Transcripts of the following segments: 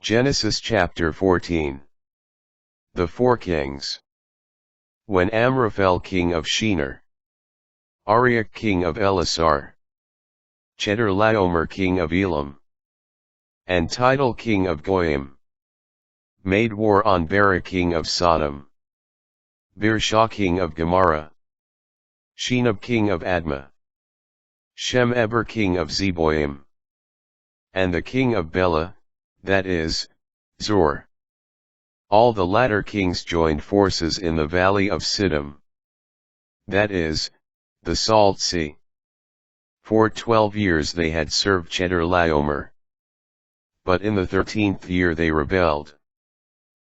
Genesis chapter 14. The Four Kings. When Amraphel king of Shinar, Arioch king of Elasar, Chedorlaomer king of Elam, and Tidal king of Goyim, made war on Bera king of Sodom, Birsha king of Gomorrah, Shinab king of Admah, Shem-eber king of Zeboim, and the king of Bela, that is, Zor. All the latter kings joined forces in the valley of Siddim, that is, the Salt Sea. For 12 years they had served Chedorlaomer. But in the 13th year they rebelled.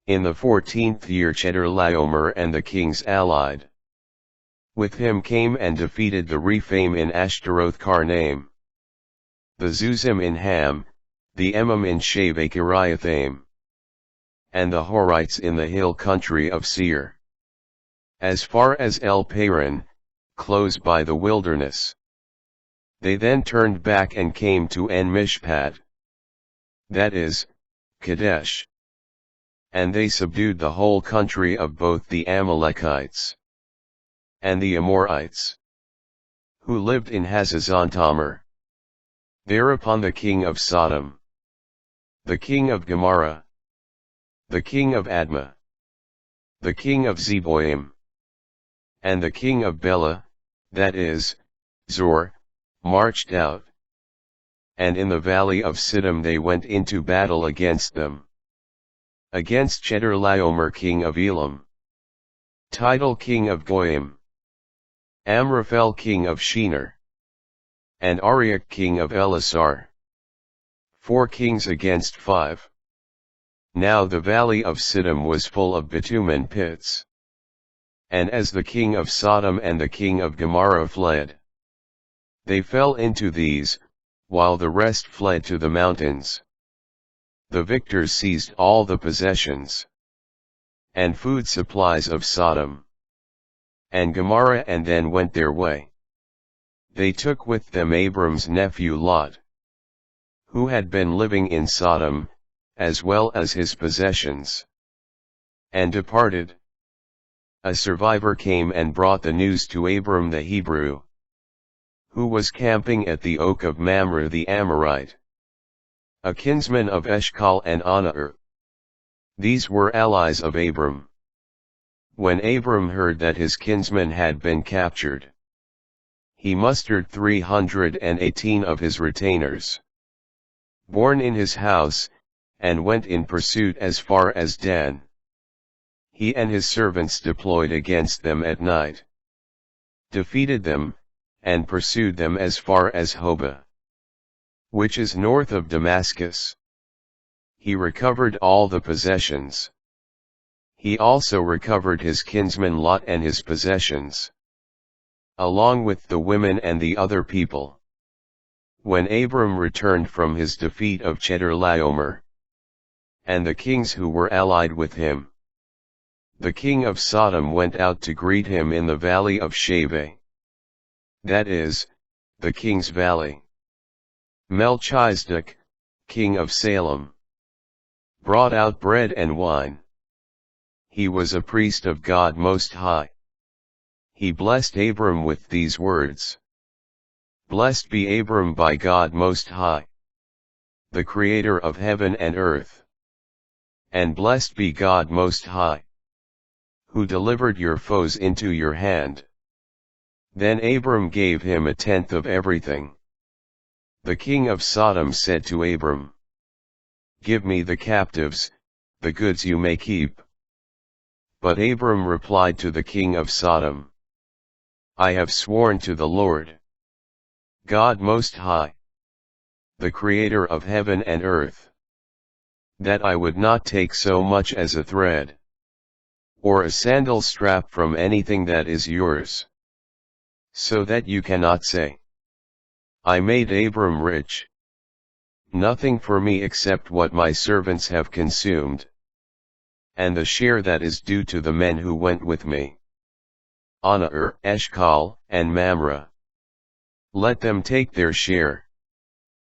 In the 14th year Chedorlaomer and the kings allied with him came and defeated the Rephaim in Ashtaroth Karnaim, the Zuzim in Ham, the Emim in Shaveh Kiriathaim, and the Horites in the hill country of Seir, as far as El Paran, close by the wilderness. They then turned back and came to En Mishpat, that is, Kadesh. And they subdued the whole country of both the Amalekites and the Amorites, who lived in Hazazontamar. Thereupon the king of Sodom, the king of Gomorrah, the king of Admah, the king of Zeboim, and the king of Bela, that is, Zor, marched out. And in the valley of Siddim they went into battle against them. Against Chedorlaomer king of Elam, Tidal king of Goyim, Amraphel king of Shinar, and Arioch king of Elasar. 4 kings against 5. Now the valley of Siddim was full of bitumen pits. And as the king of Sodom and the king of Gomorrah fled, they fell into these, while the rest fled to the mountains. The victors seized all the possessions and food supplies of Sodom and Gomorrah and then went their way. They took with them Abram's nephew Lot, who had been living in Sodom, as well as his possessions, and departed. A survivor came and brought the news to Abram the Hebrew, who was camping at the oak of Mamre the Amorite, a kinsman of Eshcol and Aner. These were allies of Abram. When Abram heard that his kinsman had been captured, he mustered 318 of his retainers, born in his house, and went in pursuit as far as Dan. He and his servants deployed against them at night, defeated them, and pursued them as far as Hobah, which is north of Damascus. He recovered all the possessions. He also recovered his kinsman Lot and his possessions, along with the women and the other people. When Abram returned from his defeat of Chedorlaomer, and the kings who were allied with him, the king of Sodom went out to greet him in the valley of Shaveh, that is, the king's valley. Melchizedek, king of Salem, brought out bread and wine. He was a priest of God Most High. He blessed Abram with these words: Blessed be Abram by God Most High, the Creator of heaven and earth. And blessed be God Most High, who delivered your foes into your hand. Then Abram gave him 1/10 of everything. The king of Sodom said to Abram, Give me the captives, the goods you may keep. But Abram replied to the king of Sodom, I have sworn to the Lord, God Most High, the Creator of heaven and earth, that I would not take so much as a thread, or a sandal strap from anything that is yours, so that you cannot say, I made Abram rich. Nothing for me except what my servants have consumed, and the share that is due to the men who went with me, Aner, Eshcol, and Mamre. Let them take their share.